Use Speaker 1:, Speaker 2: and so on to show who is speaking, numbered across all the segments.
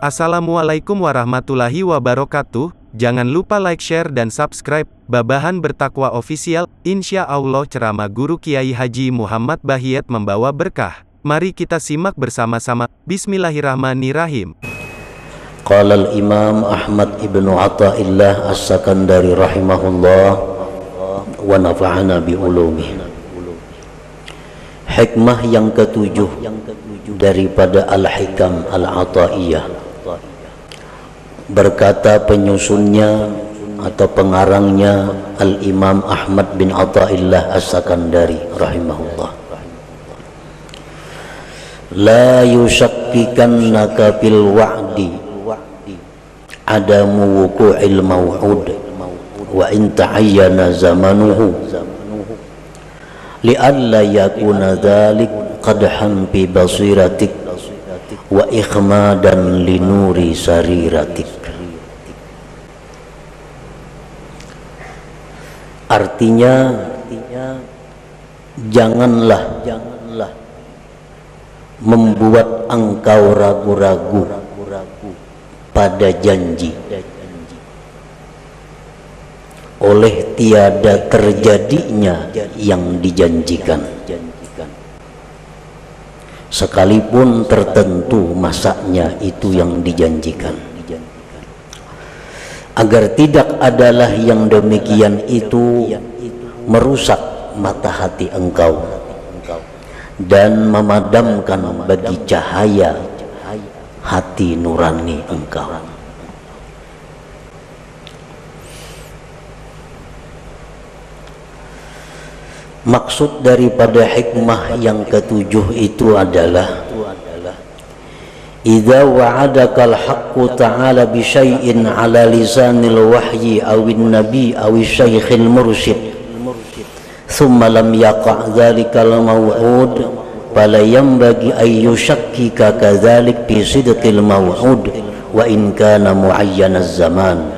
Speaker 1: Assalamualaikum warahmatullahi wabarakatuh. Jangan lupa like, share, dan subscribe Babahan Bertakwa Official. Insya Allah ceramah Guru Kiai Haji Muhammad Bahiyat membawa berkah. Mari kita simak bersama-sama. Bismillahirrahmanirrahim.
Speaker 2: Qala al-Imam Ahmad ibnu Athaillah As-Sakandari rahimahullah wa nafa'ana bi ulumih. Hikmah yang ketujuh daripada Al-Hikam Al-Athaiyah. Berkata penyusunnya atau pengarangnya Al-Imam Ahmad bin Athaillah As-Sakandari rahimahullah. La yusakkikannaka fil wa'di adamu wuqu'il maw'ud wa in ta'ayyana zamanuhu li'alla yakuna dhalik qadhan fi basiratik wa ikhmadan li nuri sariratik. Artinya janganlah membuat engkau ragu-ragu pada janji oleh tiada terjadinya yang dijanjikan, sekalipun tertentu masanya itu yang dijanjikan. Agar tidak adalah yang demikian itu merusak mata hati engkau dan memadamkan bagi cahaya hati nurani engkau. Maksud daripada hikmah yang ketujuh itu adalah idza wa'adaka al-haqqu ta'ala bi syai'in 'ala lisanil wahyi awin nabi awi syaikhil mursyid thumma lam yaqa' dzalikal maw'ud fala yanbaghi ay yushakkika kadzalik fi sidqil maw'ud wa in kana mu'ayyanaz zaman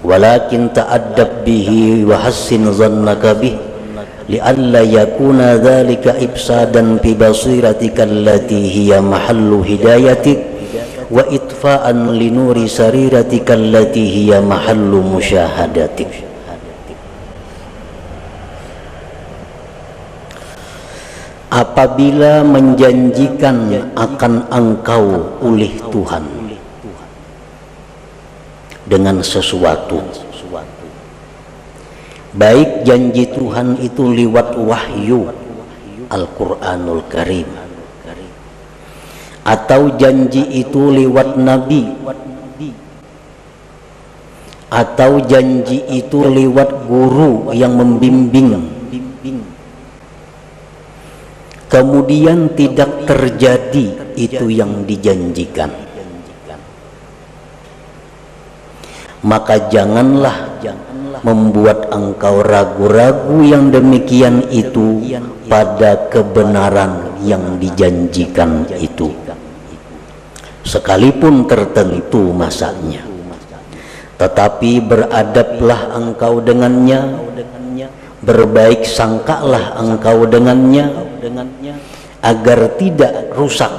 Speaker 2: walakin ta'addab bihi wa hassin dhannaka bihi li'alla yakuna dhalika ibsadan fi basiratika allati hiya mahallu hidayatik wa itfa'an li nuri sariratika allati hiya mahallu musyahadatik. Apabila menjanjikan akan engkau oleh Tuhan dengan sesuatu, baik janji Tuhan itu lewat wahyu Al-Quranul Karim atau janji itu lewat Nabi atau janji itu lewat guru yang membimbing, kemudian tidak terjadi itu yang dijanjikan, maka janganlah membuat engkau ragu-ragu yang demikian itu pada kebenaran yang dijanjikan itu, sekalipun tertentu masanya. Tetapi beradablah engkau dengannya, berbaik sangkalah engkau dengannya, agar tidak rusak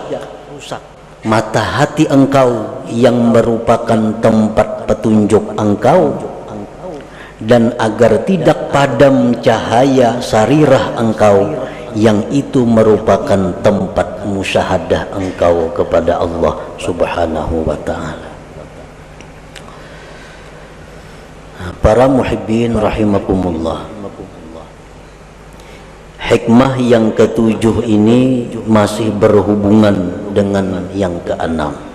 Speaker 2: mata hati engkau yang merupakan tempat petunjuk engkau, dan agar tidak padam cahaya sarirah engkau yang itu merupakan tempat musyahadah engkau kepada Allah Subhanahu wa ta'ala. Para muhibbin rahimakumullah, hikmah yang ketujuh ini masih berhubungan dengan yang keenam.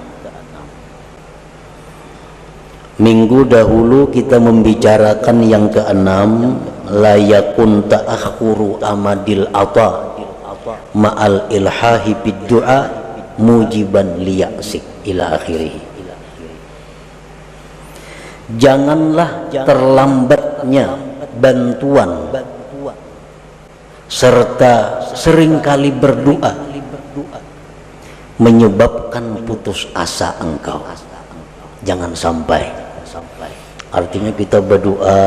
Speaker 2: Minggu dahulu kita membicarakan yang keenam, la yakun ta'akhuru amadil ata ma'al ilhahi bid du'a mujiban liyaksik ila akhirih. Janganlah terlambatnya bantuan serta seringkali berdoa menyebabkan putus asa engkau. Jangan sampai. Artinya kita berdoa,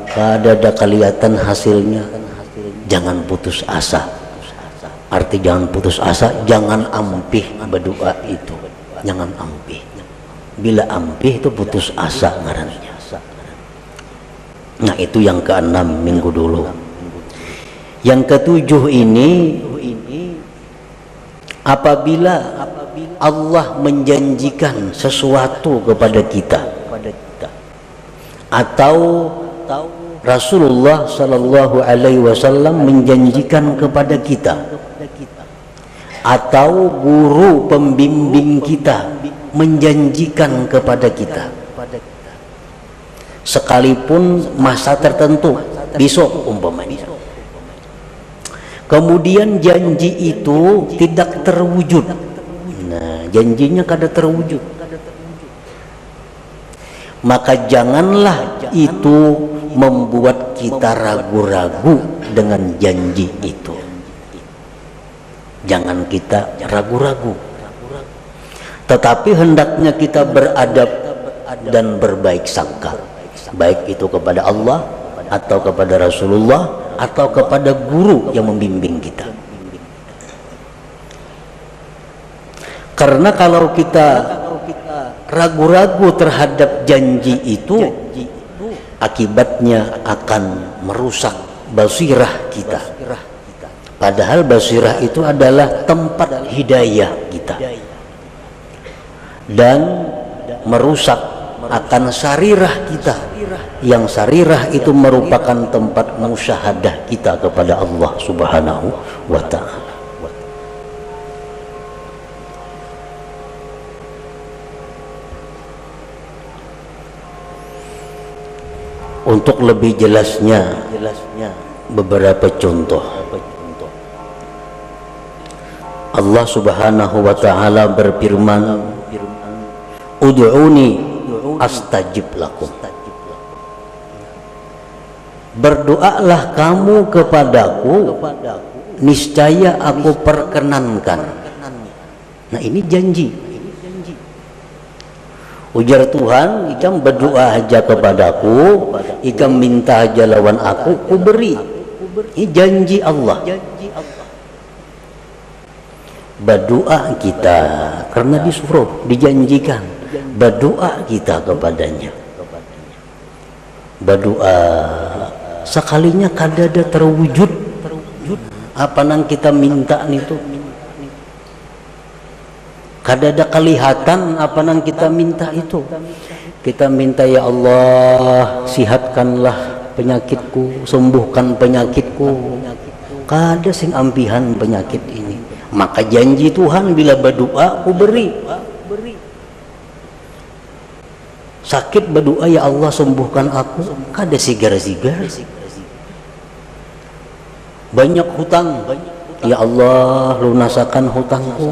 Speaker 2: kada ada kelihatan hasilnya, jangan putus asa. arti jangan putus asa, jangan ampih berdoa itu, jangan ampih. Bila ampih itu putus asa ngarannya. Nah itu yang keenam minggu dulu. Yang ketujuh ini, apabila Allah menjanjikan sesuatu kepada kita, atau Rasulullah Sallallahu Alaihi Wasallam menjanjikan kepada kita, atau guru pembimbing kita menjanjikan kepada kita, sekalipun masa tertentu, besok umpamanya, kemudian janji itu tidak terwujud. Nah, janjinya kada terwujud, maka janganlah itu membuat kita ragu-ragu dengan janji itu. Jangan kita ragu-ragu, tetapi hendaknya kita beradab dan berbaik sangka, baik itu kepada Allah atau kepada Rasulullah atau kepada guru yang membimbing kita. Karena kalau kita ragu-ragu terhadap janji itu, akibatnya akan merusak basirah kita. Padahal basirah itu adalah tempat hidayah kita, dan merusak akan sarirah kita, yang sarirah itu merupakan tempat musyahadah kita kepada Allah Subhanahu wa Ta'ala. Untuk lebih jelasnya beberapa contoh. Allah Subhanahu wa Ta'ala berfirman, ud'uni astajib lakum. Berdoalah kamu kepadaku, niscaya aku perkenankan. Nah ini janji. Ujar Tuhan, ikam berdoa aja kepadaku, ikam minta aja lawan aku beri. Ini janji Allah. Berdoa kita karena disuruh, dijanjikan, berdoa kita kepadanya. Berdoa sekalinya kadada terwujud apa nang kita minta itu, kadada kelihatan apa nang kita minta itu. Kita minta, ya Allah sihatkanlah penyakitku, sembuhkan penyakitku, kada sing ampihan penyakit ini. Maka janji Tuhan bila berdoa aku beri. Sakit berdoa, ya Allah sembuhkan aku, kada sigar-sigar. Banyak hutang, ya Allah lunasakan hutangku,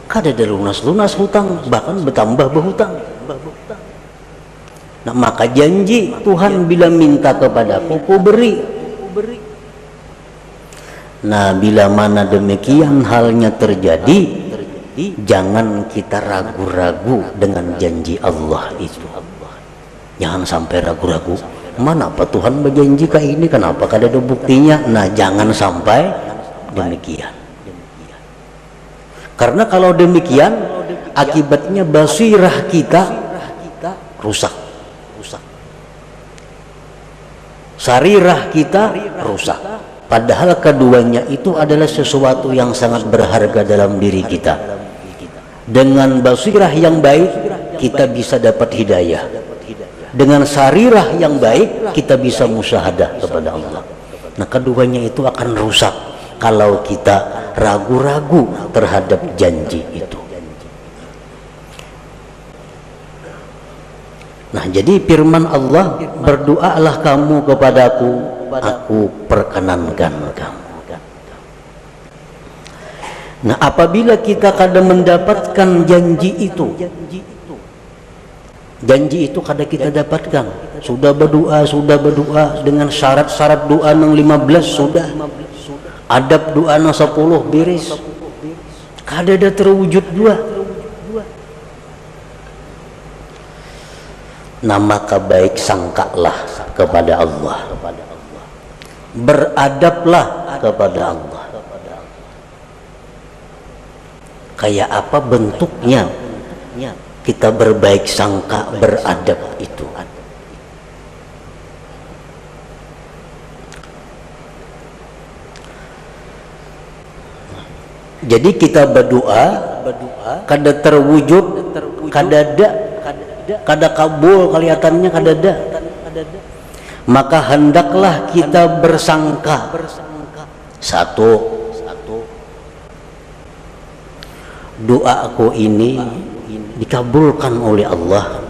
Speaker 2: kada ada lunas hutang, bahkan bertambah berhutang. Nah maka janji Tuhan bila minta kepadaku aku beri. Nah bila mana demikian halnya terjadi, jangan kita ragu-ragu dengan janji Allah itu. Jangan sampai ragu-ragu, mana apa Tuhan berjanji kayak ini, kenapa kada ada buktinya. Nah jangan sampai demikian, karena kalau demikian akibatnya basirah kita rusak, sarirah kita rusak. Padahal keduanya itu adalah sesuatu yang sangat berharga dalam diri kita. Dengan basirah yang baik kita bisa dapat hidayah, dengan sarirah yang baik kita bisa musyahadah kepada Allah. Nah keduanya itu akan rusak kalau kita ragu-ragu terhadap janji itu. Nah jadi firman Allah, berdoalah kamu kepadaku, aku perkenankan kamu. Nah apabila kita kadang mendapatkan janji itu kada kita dapatkan, sudah berdoa dengan syarat-syarat doa yang 15 sudah, adab doa yang 10 beres, kada ada terwujud dua. Nah maka baik sangkalah kepada Allah, beradablah kepada Allah. kayak apa bentuknya kita berbaik sangka, beradab itu. Jadi kita berdoa kada terwujud, kada kabul kelihatannya kadada, maka hendaklah kita bersangka satu, doaku ini dikabulkan oleh Allah,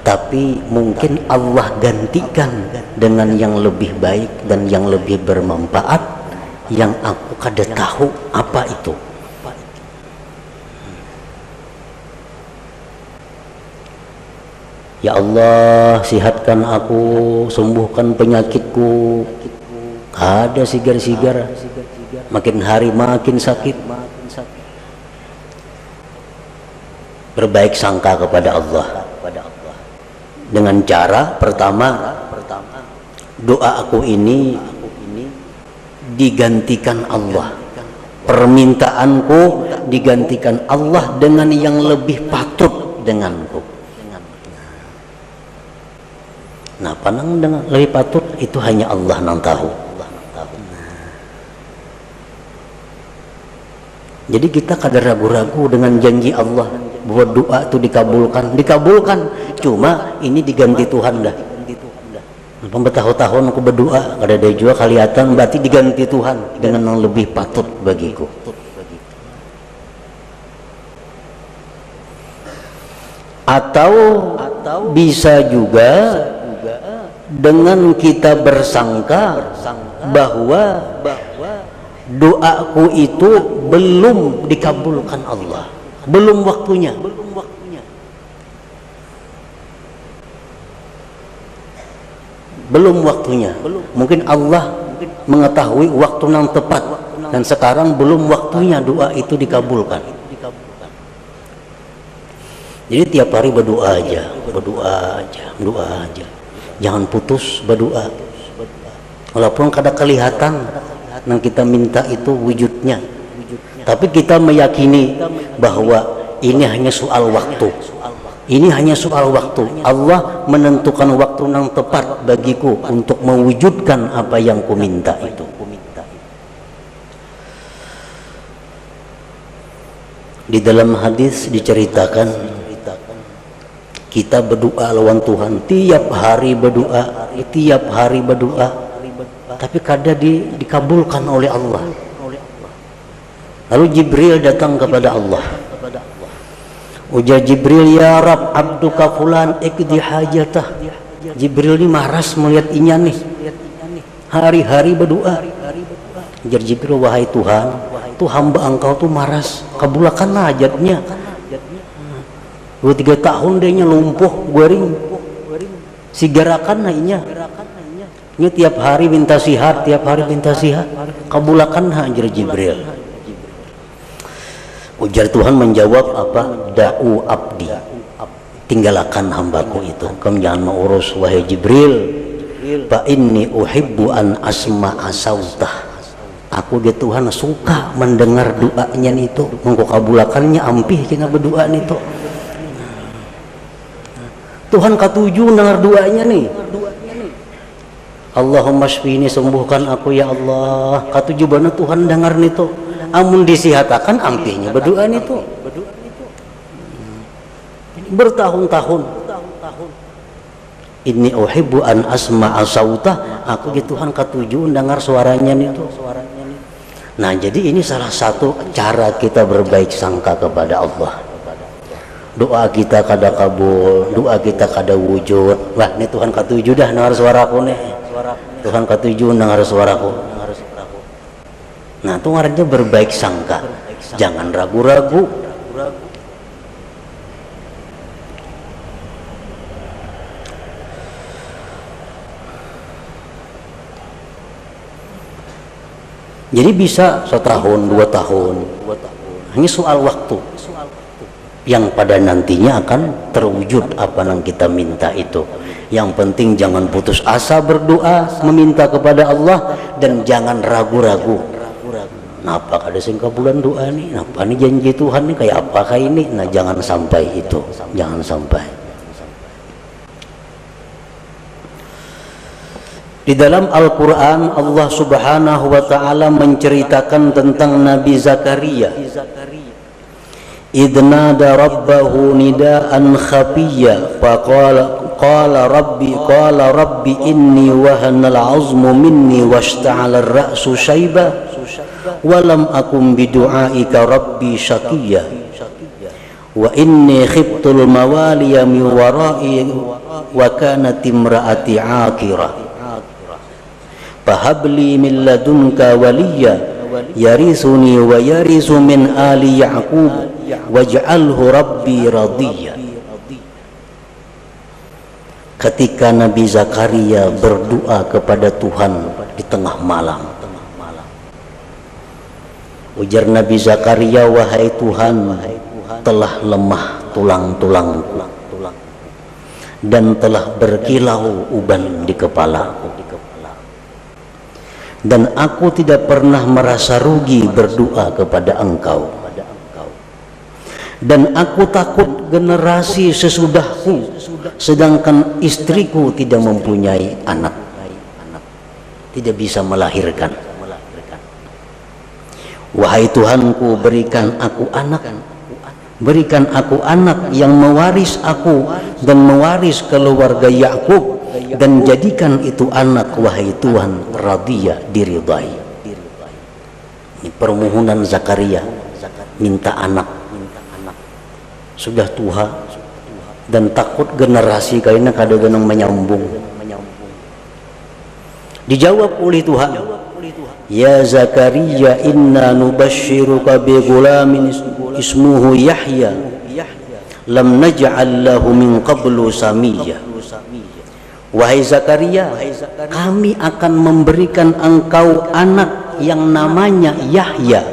Speaker 2: tapi mungkin Allah gantikan dengan yang lebih baik dan yang lebih bermanfaat yang aku kada tahu apa itu. Ya Allah, sihatkan aku, sembuhkan penyakitku. Ada sigar-sigar, makin hari makin sakit. Berbaik sangka kepada Allah dengan cara pertama, doa aku ini digantikan Allah, permintaanku digantikan Allah dengan yang lebih patut denganku. Nah, panang dengan lebih patut itu hanya Allah yang tahu. Jadi kita kada ragu-ragu dengan janji Allah bahwa doa itu dikabulkan. Cuma ini diganti Tuhan dah. Bertahun-tahun aku berdoa, kada ada juga kelihatan, berarti diganti Tuhan dengan yang lebih patut bagiku. Atau bisa juga dengan kita bersangka bahwa doaku itu belum dikabulkan Allah, belum waktunya. Belum waktunya. Mungkin Allah mengetahui waktu yang tepat dan sekarang belum waktunya doa itu dikabulkan. Jadi tiap hari berdoa aja. Jangan putus berdoa. Walaupun kada kelihatan yang kita minta itu wujudnya, tapi kita meyakini bahwa ini hanya soal waktu. Ini hanya soal waktu. Allah menentukan waktu yang tepat bagiku untuk mewujudkan apa yang ku minta itu. Di dalam hadis diceritakan kita berdoa lawan Tuhan, tiap hari berdoa, tapi kadang dikabulkan oleh Allah. Lalu Jibril datang kepada Allah. Ujar Jibril, ya Rab, abduka fulan ikdi hajatah. Jibril ini maras melihat inya nih, hari-hari berdoa. Ujar Jibril, wahai Tuhan, tuh hamba engkau tuh maras, kabulkan hajatnya. 2-3 tahun dia lumpuh, guring, sigarakan inya. Ini tiap hari minta sihat, kabulkan hajar Jibril. Ujar Tuhan menjawab apa? Da'u abdi, tinggalkan hambaku itu, kamu jangan mengurus wahai Jibril. Fa inni uhibbu an asma'a sautah. Aku dia Tuhan suka mendengar doanya itu, mengko kabulakannya ampih kena berdoa itu. Tuhan katuju dengar doanya nih. Allahumma shfini, sembuhkan aku ya Allah. Katuju bana Tuhan dengar itu. Amun disihatakan ampihnya berdoa itu. Bertahun-tahun. Inni uhibbu an asma'a sautah. Aku di Tuhan katuju dengar suaranya itu. Nah, jadi ini salah satu cara kita berbaik sangka kepada Allah. Doa kita kada kabul, doa kita kada wujud. Wah, ini Tuhan katuju dah dengar suaraku nih. Tuhan katuju dengar suaraku. Nah, itu artinya berbaik sangka. Jangan ragu-ragu. Jadi bisa 1 tahun, 2 tahun. Hanya soal waktu. Yang pada nantinya akan terwujud apa yang kita minta itu. Yang penting jangan putus asa berdoa, meminta kepada Allah, dan jangan ragu-ragu. Napa kada sing kabulan doa nih? Napa nih janji Tuhan nih kayak apakah ini? Nah, jangan sampai itu, jangan sampai. Di dalam Al-Quran Allah Subhanahu wa Ta'ala menceritakan tentang Nabi Zakaria. Idnada rabbahu nidaan khafiyya qala rabbi inni wahana al-'azmu minni washta'ala ar-ra'su shayba walam akum bidu'aika rabbi syaqiyya wa inni khiftul mawaliya min wara'i wa kanat imra'ati 'aqira fahabli min ladunka waliyya yarisuni wa yarisu min ali ya'qub waj'alhu rabbi radiyya. Ketika Nabi Zakaria berdoa kepada Tuhan di tengah malam, ujar Nabi Zakaria, wahai Tuhan, telah lemah tulang-tulangku dan telah berkilau uban di kepalaku, dan aku tidak pernah merasa rugi berdoa kepada Engkau, dan aku takut generasi sesudahku sedangkan istriku tidak mempunyai anak, tidak bisa melahirkan. Wahai Tuhanku, berikan aku anak yang mewaris aku dan mewaris keluarga Yakub, dan jadikan itu anak, wahai Tuhan, radiyah, diridai. Ini permohonan Zakaria, minta anak. Sudah tua dan takut generasi kayaknya kada genang menyambung. Dijawab oleh Tuhan, ya Zakaria, inna nubashiruka bi gulamin ismuhu Yahya lam naj'al lahu min qablu samiyya. Wahai Zakaria, kami akan memberikan engkau anak yang namanya Yahya,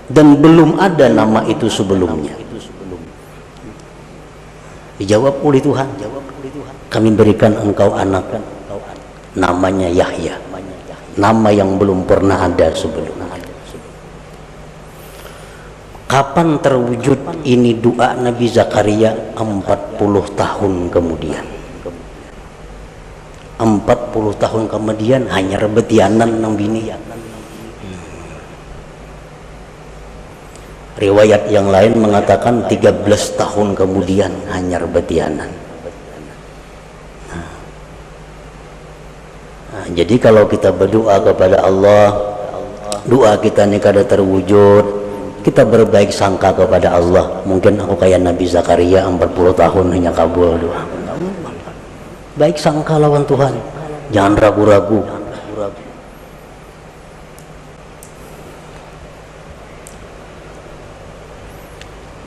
Speaker 2: dan belum ada nama itu sebelumnya. Dijawab oleh Tuhan, kami berikan engkau anak namanya Yahya, nama yang belum pernah ada sebelumnya. Kapan terwujud ini doa Nabi Zakaria? 40 tahun kemudian. 40 tahun kemudian hanya rebetianan nang bini. Riwayat yang lain mengatakan 13 tahun kemudian hanya rebetianan. Nah, jadi kalau kita berdoa kepada Allah, doa kita ini kada terwujud, kita berbaik sangka kepada Allah. Mungkin aku kayak Nabi Zakaria 40 tahun hanya kabul doa. Baik sangka lawan Tuhan, jangan ragu-ragu.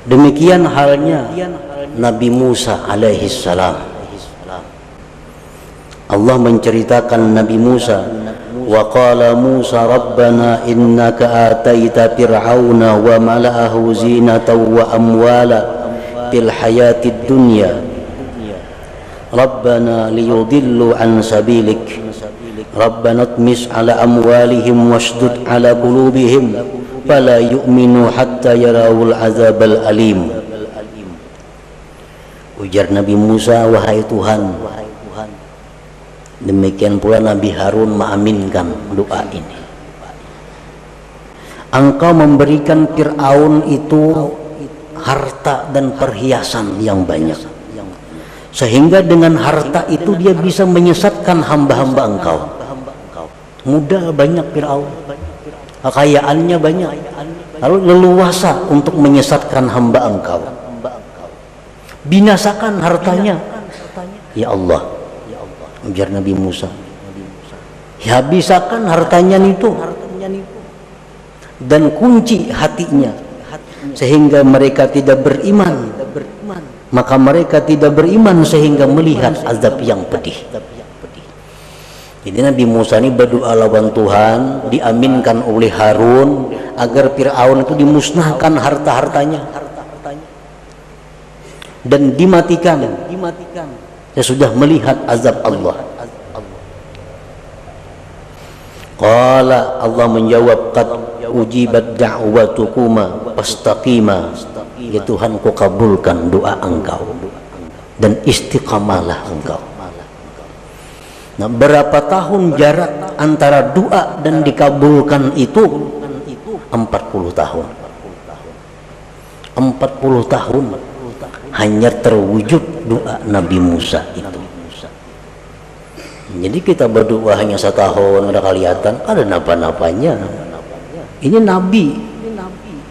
Speaker 2: Demikian halnya Nabi Musa alaihi salam. Allah menceritakan Nabi Musa, wa qala Musa rabbana innaka ataita fir'auna wa mala'ahu zinatan wa amwala fil hayatid dunya rabbana liyudillu an sabilik rabbana tmis ala amwalihim washdud ala qulubihim fala yu'minu hatta yarawul azabal alim. Ujar Nabi Musa, wahai Tuhan. Demikian pula Nabi Harun mengaminkan doa ini. Engkau memberikan Fir'aun itu harta dan perhiasan yang banyak, sehingga dengan harta itu dia bisa menyesatkan hamba-hamba Engkau. Modal banyak Fir'aun, kekayaannya banyak, lalu leluasa untuk menyesatkan hamba Engkau. Binasakan hartanya, ya Allah. Ujar Nabi Musa, ya bisakan hartanya itu, dan kunci hatinya sehingga mereka tidak beriman, maka mereka tidak beriman sehingga melihat azab yang pedih. Jadi Nabi Musa ini berdoa lawan Tuhan, diaminkan oleh Harun agar Fir'aun itu dimusnahkan harta-hartanya dan dimatikan. Saya sudah melihat azab Allah. Qala, Allah menjawab, qad ujibat da'watukuma fastaqima, ya Tuhan, ku kabulkan doa engkau dan istiqamalah engkau. Nah, berapa tahun jarak antara doa dan dikabulkan itu? 40 tahun. 40 tahun hanya terwujud doa Nabi Musa itu. Jadi kita berdoa hanya setahun, ada kelihatan, ada napa-napanya. Ini Nabi,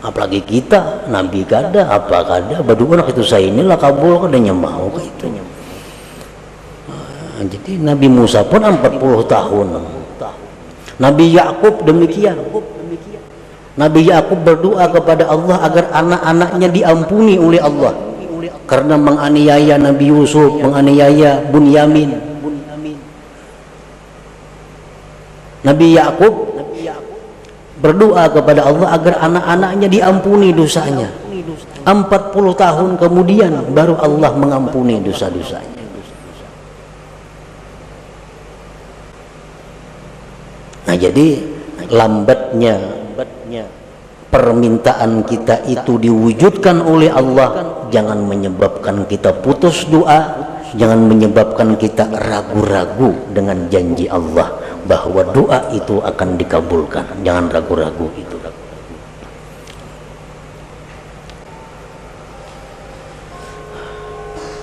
Speaker 2: apalagi kita, Nabi kada, apa kada, berdoa itu saya inilah kabul, kadanya mau gitu. Jadi Nabi Musa pun 40 tahun. Nabi Yakub demikian. Nabi Yakub berdoa kepada Allah agar anak-anaknya diampuni oleh Allah karena menganiaya Nabi Yusuf, menganiaya Bunyamin. Nabi Yakub berdoa kepada Allah agar anak-anaknya diampuni dosanya. 40 tahun kemudian baru Allah mengampuni dosa-dosanya. Nah, jadi lambatnya permintaan kita itu diwujudkan oleh Allah jangan menyebabkan kita putus doa, jangan menyebabkan kita ragu-ragu dengan janji Allah bahwa doa itu akan dikabulkan. Jangan ragu-ragu itu.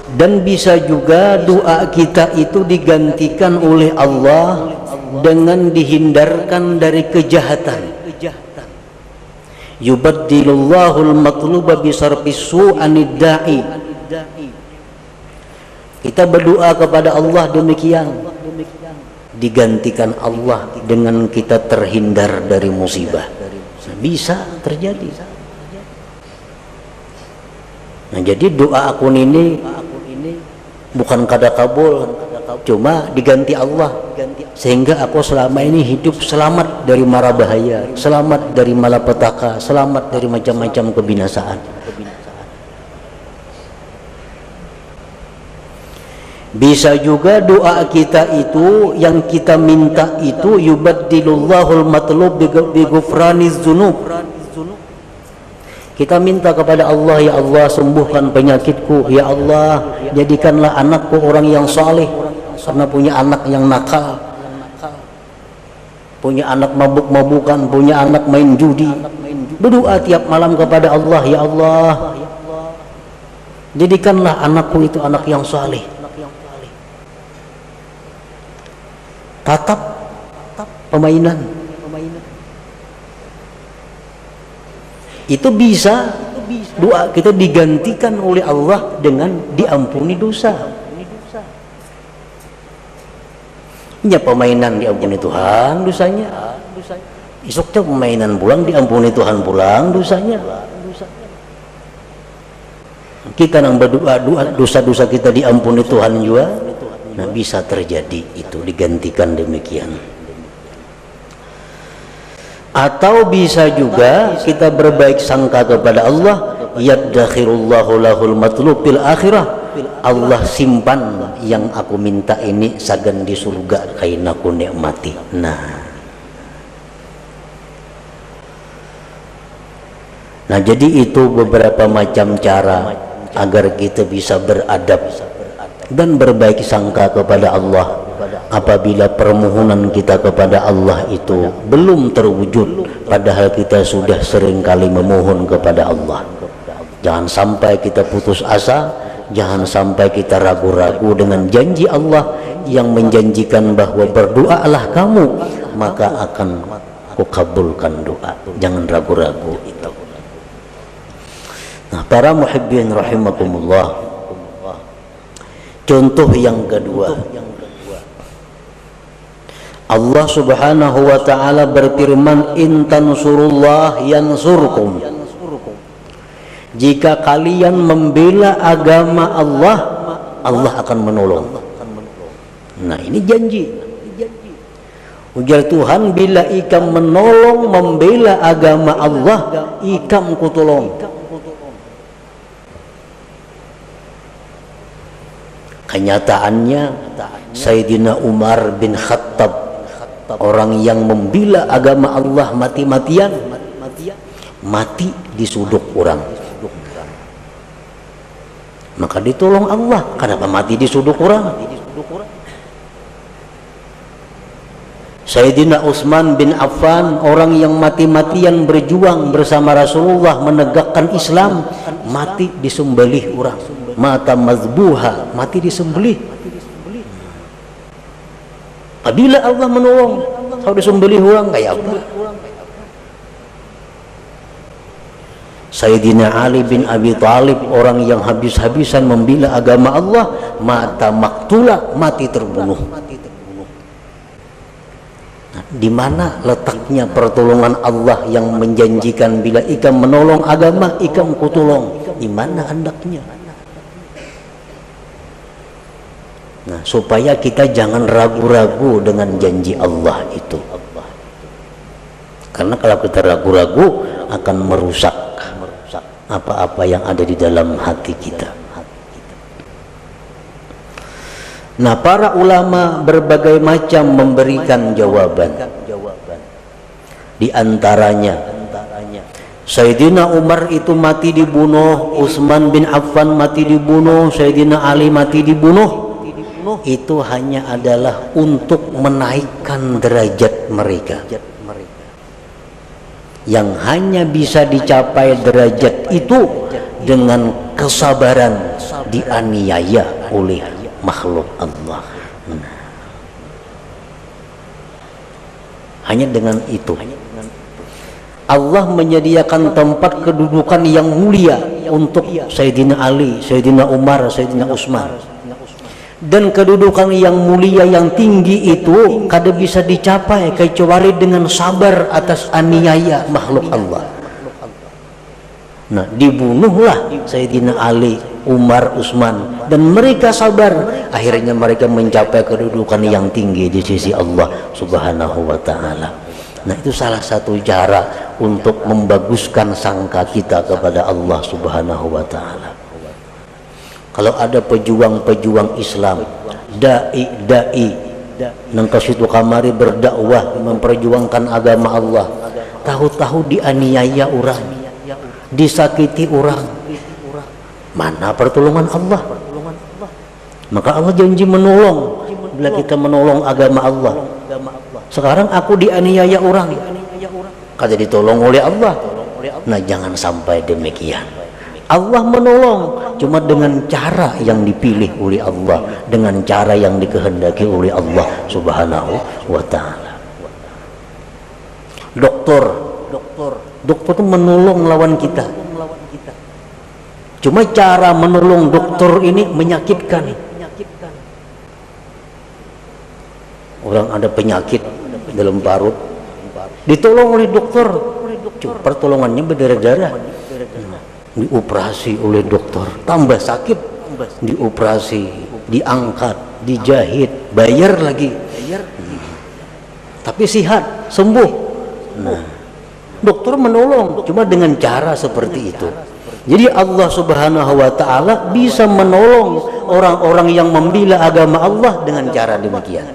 Speaker 2: Dan bisa juga doa kita itu digantikan oleh Allah dengan dihindarkan dari kejahatan. Yubaddilullahu al-matluba bisarfis su'anid da'i. Kita berdoa kepada Allah demikian, digantikan Allah dengan kita terhindar dari musibah. Bisa terjadi. Nah, jadi doa akun ini bukan kada kabul, cuma diganti Allah sehingga aku selama ini hidup selamat dari mara bahaya, selamat dari malapetaka, selamat dari macam-macam kebinasaan. Bisa juga doa kita itu yang kita minta itu yubaddilullahu al-matlub bi ghufraniz dzunub. Kita minta kepada Allah, ya Allah sembuhkan penyakitku, ya Allah jadikanlah anakku orang yang saleh, karena punya anak yang nakal, punya anak mabuk-mabukan, punya anak main judi. Berdoa tiap malam kepada Allah, ya Allah jadikanlah anakku itu anak yang saleh. Tatap permainan itu bisa doa kita digantikan oleh Allah dengan diampuni dosa. Ya, permainan diampuni Tuhan dosanya, esoknya permainan pulang diampuni Tuhan pulang dosanya. Kita yang berdoa dosa-dosa kita diampuni Tuhan juga. Nah, bisa terjadi itu digantikan demikian. Atau bisa juga kita berbaik sangka kepada Allah, yaddakhirullahu lahul matlub fil akhirah. Allah simpan yang aku minta ini sagan di surga kain aku nikmati. Nah, jadi itu beberapa macam cara agar kita bisa beradab dan berbaik sangka kepada Allah apabila permohonan kita kepada Allah itu belum terwujud padahal kita sudah sering kali memohon kepada Allah. Jangan sampai kita putus asa, jangan sampai kita ragu-ragu dengan janji Allah yang menjanjikan bahwa berdoalah kamu maka akan kukabulkan doa. Jangan ragu-ragu itu. Nah, para muhibbin rahimakumullah, contoh yang kedua, Allah subhanahu wa ta'ala berfirman, in tansurullah yansurkum. Jika kalian membela agama Allah, Allah akan menolong. Nah, ini janji. Ujar Tuhan, bila ikam menolong membela agama Allah, ikam kutolong. Kenyataannya Sayyidina Umar bin Khattab orang yang membela agama Allah mati-matian, mati di suduk orang, maka ditolong Allah. Kenapa mati di suduk orang? Sayyidina Utsman bin Affan, orang yang mati-matian berjuang bersama Rasulullah menegakkan Islam, mati disembelih orang. Mata mazbuha, mati disembelih. Bila Allah menolong, kalau disembelih orang kayak apa? Sayyidina Ali bin Abi Thalib, orang yang habis-habisan membela agama Allah, mata maktula, mati terbunuh. Di mana letaknya pertolongan Allah yang menjanjikan bila ikam menolong agama, ikam kutolong? Di mana hendaknya? Nah, supaya kita jangan ragu-ragu dengan janji Allah itu. Karena kalau kita ragu-ragu akan merusak apa-apa yang ada di dalam hati kita. Nah, para ulama berbagai macam memberikan jawaban. Di antaranya, Sayyidina Umar itu mati dibunuh, Utsman bin Affan mati dibunuh, Sayyidina Ali mati dibunuh. Itu hanya adalah untuk menaikkan derajat mereka. Yang hanya bisa dicapai derajat itu dengan kesabaran dianiaya oleh makhluk Allah. Hanya dengan itu Allah menyediakan tempat kedudukan yang mulia untuk Sayyidina Ali, Sayyidina Umar, Sayyidina Utsman. Dan kedudukan yang mulia yang tinggi itu kada bisa dicapai kecuali dengan sabar atas aniaya makhluk Allah. Nah, dibunuhlah Sayyidina Ali, Umar, Utsman, dan mereka sabar. Akhirnya mereka mencapai kedudukan yang tinggi di sisi Allah Subhanahu wa Ta'ala. Nah, itu salah satu cara untuk membaguskan sangka kita kepada Allah Subhanahu wa Ta'ala. Kalau ada pejuang-pejuang Islam, dai nang kasitu kamari berdakwah memperjuangkan agama Allah, tahu-tahu dianiaya orang, disakiti orang, mana pertolongan Allah? Maka Allah janji menolong bila kita menolong agama Allah. Sekarang aku dianiaya orang, kata ditolong oleh Allah. Nah, jangan sampai demikian. Allah menolong cuma dengan cara yang dipilih oleh Allah, dengan cara yang dikehendaki oleh Allah Subhanahu wa Ta'ala. Doktor itu menolong lawan kita, cuma cara menolong dokter ini menyakitkan. Orang ada penyakit dalam parut, ditolong oleh dokter, cuma pertolongannya berdarah-darah. Dioperasi oleh dokter, tambah sakit, dioperasi, diangkat, dijahit, bayar lagi, tapi sihat, sembuh. Nah, dokter menolong cuma dengan cara seperti itu. Jadi Allah Subhanahu wa Ta'ala bisa menolong orang-orang yang membela agama Allah dengan cara demikian,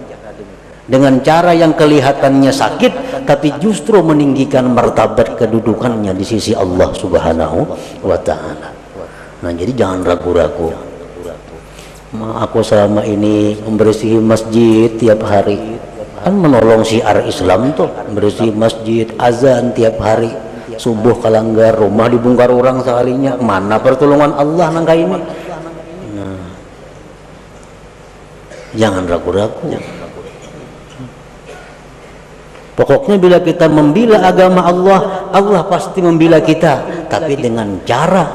Speaker 2: dengan cara yang kelihatannya sakit tapi justru meninggikan martabat kedudukannya di sisi Allah Subhanahu wa Ta'ala. Nah, jadi jangan ragu-ragu. Aku selama ini membersihi masjid tiap hari, kan menolong syiar Islam tuh, bersih masjid, azan tiap hari, subuh kalanggar, rumah dibongkar orang sekalinya, mana pertolongan Allah nangka ini? Nah, jangan ragu-ragu. Pokoknya bila kita membela agama Allah, Allah pasti membela kita, tapi dengan cara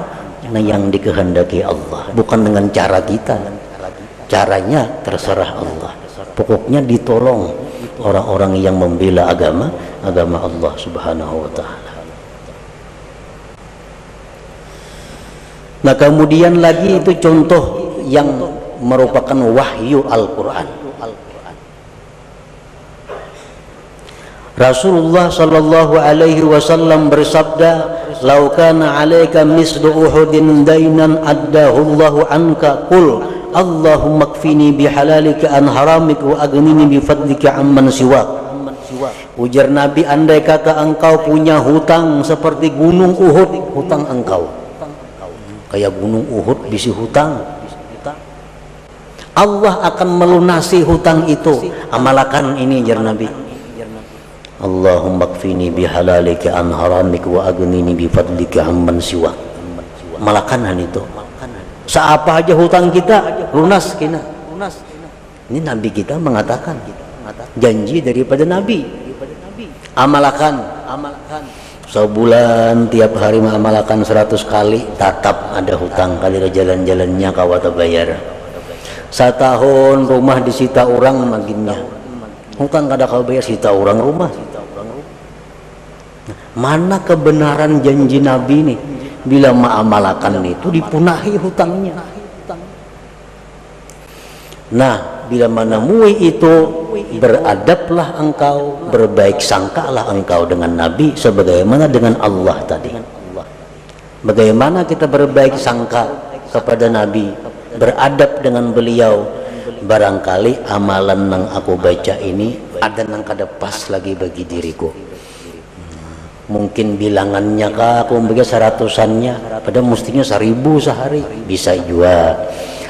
Speaker 2: yang dikehendaki Allah, bukan dengan cara kita. Caranya terserah Allah. Pokoknya ditolong orang-orang yang membela agama Allah Subhanahu wa Ta'ala. Nah, kemudian lagi itu contoh yang merupakan wahyu Al-Quran. Rasulullah sallallahu alaihi wasallam bersabda, "Lau kana 'alaika mislu Uhudin dainan addahu Allahu anka, qul Allahumma kfini bihalalika an haramika wa aghnini bi fadlika amman siwak." Ujar Nabi, andai kata engkau punya hutang seperti gunung Uhud, hutang engkau kayak gunung Uhud bisi hutang, Allah akan melunasi hutang itu. Amalkan ini, jar Nabi. Allahumma kfini bihalalika an haramik wa aghnini bifadlika amman siwak. Malakanan itu. Seapa aja hutang kita lunas kina. Ini Nabi kita mengatakan, janji daripada Nabi. Amalkan. Sebulan tiap hari mengamalkan 100 kali, tatap ada hutang kali jalan-jalannya kawata bayar. Setahun rumah disita orang maginnya. Hutang kada kau bayar, sita orang rumah. Mana kebenaran janji Nabi ini? Bila mengamalkan itu dipunahi hutangnya. Nah, bila menemui itu, beradablah engkau, berbaik sangkalah engkau dengan Nabi sebagaimana dengan Allah tadi. Bagaimana kita berbaik sangka kepada Nabi, beradab dengan beliau. Barangkali amalan yang aku baca ini ada yang kada pas lagi bagi diriku. Mungkin bilangannya kah aku membaca 100-annya, pada mestinya 1000 sehari, bisa juga.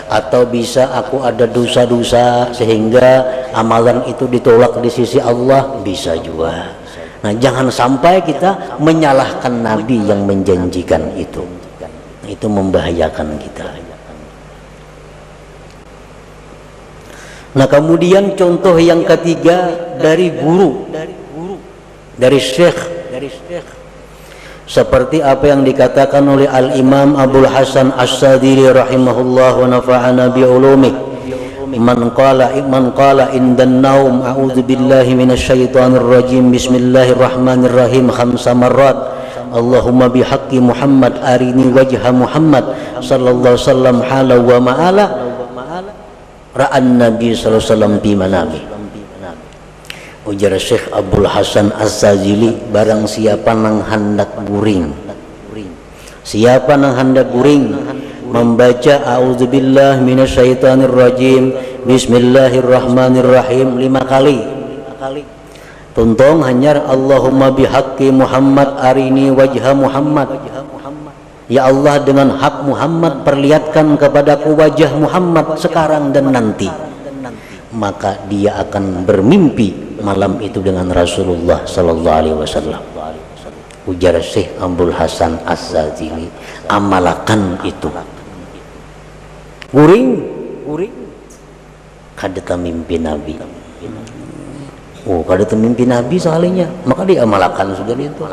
Speaker 2: Atau bisa aku ada dosa-dosa sehingga amalan itu ditolak di sisi Allah, bisa juga. Nah, jangan sampai kita menyalahkan Nabi yang menjanjikan itu. Itu membahayakan kita. Nah, kemudian contoh yang ketiga dari guru, dari syekh. Seperti apa yang dikatakan oleh Al-Imam Abul Hasan As-Sadili rahimahullah wa nafa'ana bi'ulumih. Man qala indan naum a'udzu billahi minasyaitonir rajim bismillahirrahmanirrahim 5 marrat. Allahumma bihaqqi Muhammad arini wajha Muhammad sallallahu alaihi wasallam hala wa ma'ala ra'an Nabi sallallahu alaihi wasallam bi manami. Ujar Syekh Abdul Hasan Az-Zazili, barang siapa nang hendak guring, siapa nang hendak guring membaca a'udzubillah minasyaitonir rajim bismillahirrahmanirrahim 5 kali, tuntung hanyar Allahumma bihaqqi Muhammad arini wajha Muhammad, ya Allah dengan hak Muhammad perlihatkan kepadaku wajah Muhammad sekarang dan nanti. Maka dia akan bermimpi malam itu dengan Rasulullah sallallahu alaihi wasallam. Ujar Syekh Abdul Hasan Az-Zazili, amalkan itu. Guring kada mimpi Nabi. Oh, kada mimpi Nabi soalnya, maka diamalkan sudah itu.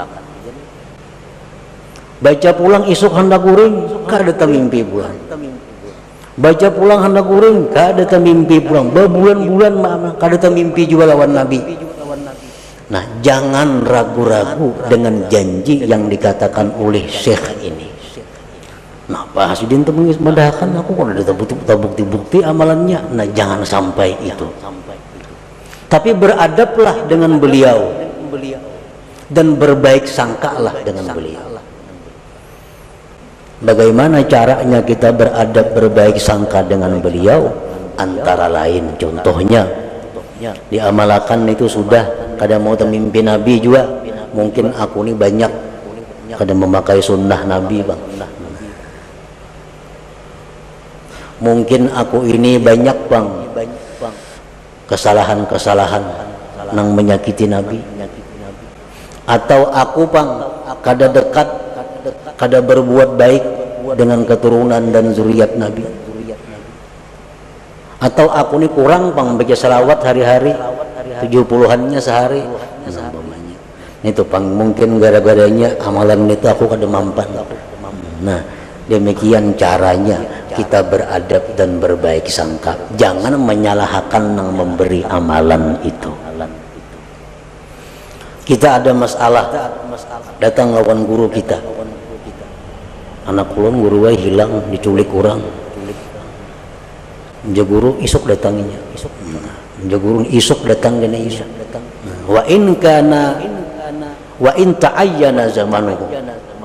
Speaker 2: Baca pulang isuk hendak guring, kada mimpi pulang. Baca pulang hendak guring, kada mimpi pulang. Berbulan-bulan kada mimpi juga lawan Nabi. Nah, jangan ragu-ragu dengan janji yang dikatakan oleh Syekh ini. Nah, Pak Hasidin itu mendahkan aku kalau ada bukti-bukti amalannya. Nah, jangan sampai itu. Tapi beradablah dengan beliau dan berbaik sangkalah dengan beliau. Bagaimana caranya kita beradab berbaik sangka dengan beliau? Antara lain contohnya diamalkan itu sudah, kada mau mimpi Nabi juga. Mungkin aku ini banyak kada memakai sunnah Nabi, bang. Mungkin aku ini banyak, bang, kesalahan-kesalahan yang menyakiti Nabi. Atau aku, bang, kada dekat, kada berbuat baik dengan keturunan dan zuriat Nabi. Atau aku ini kurang, bang, baca salawat hari-hari 70-annya sehari. Itu, bang, mungkin gara-garanya amalan itu aku kada mampan. Nah, demikian caranya kita beradab dan berbaik sangka. Jangan menyalahkan yang memberi amalan itu. Kita ada masalah, datang lawan guru kita. Anak kulon guru wae hilang, diculik orang. Guru isuk datanginya. Guru isuk datang gini isuk. Wa in ta'ayyana zamanuhu.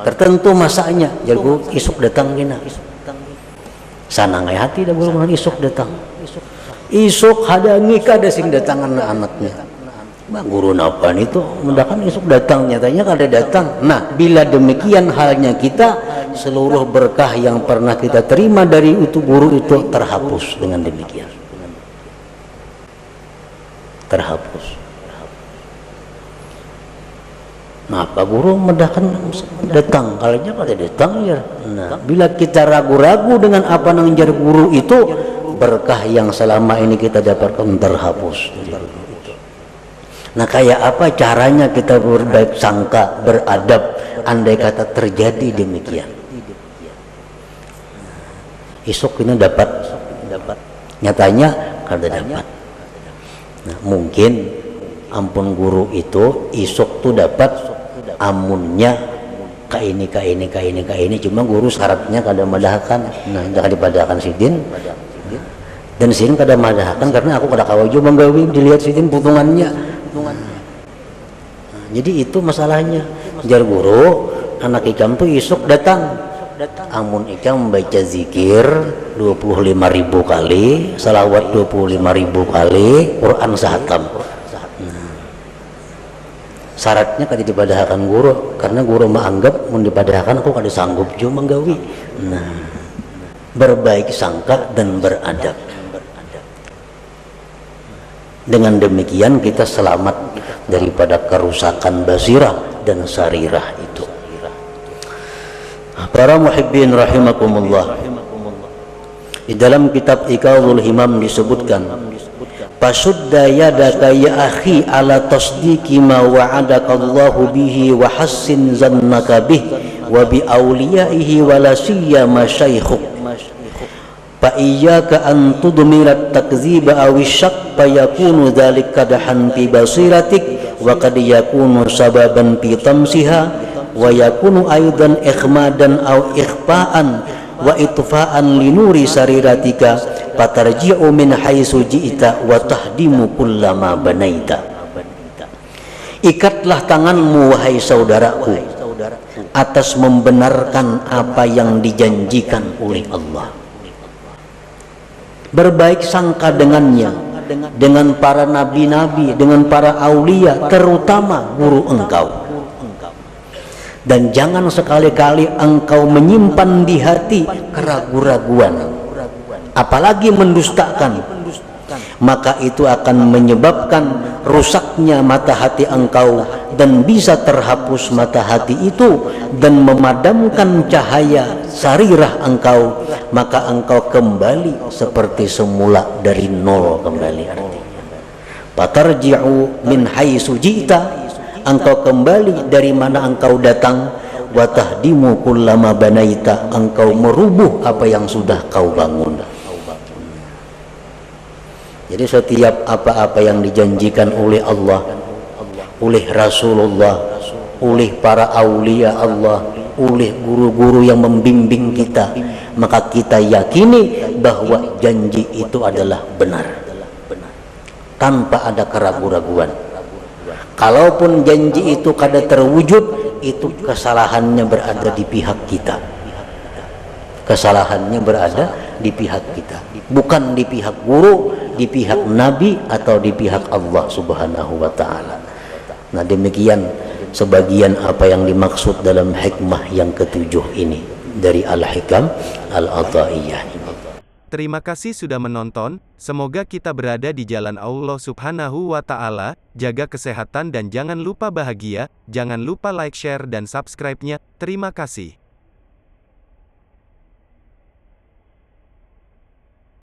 Speaker 2: Tertentu masanya, guru isuk datang gini. Sana ngai hati dah guru isuk datang. Isuk hadangi kada sing datangan anaknya. Bang guru napan itu mudahkan esok datang, nyatanya kada datang. Nah bila demikian halnya kita, seluruh berkah yang pernah kita terima dari itu guru itu terhapus dengan demikian, terhapus. Nah Pak Guru mudahkan datang, kalau kada datang ya. Nah bila kita ragu-ragu dengan apa yang menjadi guru itu, berkah yang selama ini kita dapatkan terhapus. Nah kayak apa caranya kita berbaik sangka, beradab, andai kata terjadi demikian. Esok ini dapat, nyatanya kada dapat. Nah mungkin ampun guru itu esok tuh dapat amunnya ka ini, cuma guru syaratnya kada madahkan. Nah jangan dipadahkan sidin, dan sidin kada madahkan karena aku kada kawaju menggawi dilihat sidin putungannya. Nah, jadi itu masalahnya. Jar guru anak ikam tuh esok datang, amun ikam membaca zikir 25.000 kali, salawat 25.000 kali, Quran sahatam. Syaratnya kada dipadahkan guru karena guru menganggap mun dipadahkan aku kada sanggup jo menggawi. Nah berbaik sangka dan beradab, dengan demikian kita selamat daripada kerusakan basirah dan sarirah itu. Para muhibbin rahimakumullah, di dalam kitab Iqadhul Himam disebutkan, Pasudda yadaka ya akhi ala tasdiki ma wa'adaka Allahu bihi wa hassin zannaka bih wa bi awliyaihi wa la siyama syaikhuk fa iyyaka an tudmira takziba aw syak fa yakunu dhalika dahan fi basiratik wa qad yakunu sababan fi tamsiha wa yakunu aidan ikhmadan aw ikhfa'an wa itfa'an li nuri sariratika fatarji'u min haitsu ji'ta wa tahdimu kullama banaita. Ikatlah tanganmu wahai saudaraku atas membenarkan apa yang dijanjikan oleh Allah. Berbaik sangka dengannya, dengan para nabi-nabi, dengan para aulia, terutama guru engkau. Dan jangan sekali-kali engkau menyimpan di hati keraguan-raguan, apalagi mendustakan, maka itu akan menyebabkan rusaknya mata hati engkau dan bisa terhapus mata hati itu dan memadamkan cahaya sarirah engkau, maka engkau kembali seperti semula dari nol kembali. Artinya fatarji'u min haitsu ji'ta, engkau kembali dari mana engkau datang, wa tahdimu kullama banaita, engkau merubuh apa yang sudah kau bangun. Jadi setiap apa-apa yang dijanjikan oleh Allah, oleh Rasulullah, oleh para aulia Allah, oleh guru-guru yang membimbing kita, maka kita yakini bahwa janji itu adalah benar tanpa ada keraguan-raguan. Kalaupun janji itu kada terwujud, itu kesalahannya berada di pihak kita. Kesalahannya berada di pihak kita, bukan di pihak guru, di pihak nabi atau di pihak Allah Subhanahu wa taala. Nah, demikian sebagian apa yang dimaksud dalam hikmah yang ketujuh ini dari Al-Hikam Al-Athaiyah ini.
Speaker 1: Terima kasih sudah menonton, semoga kita berada di jalan Allah Subhanahu wa ta'ala, jaga kesehatan dan jangan lupa bahagia, jangan lupa like, share dan subscribe-nya, terima kasih.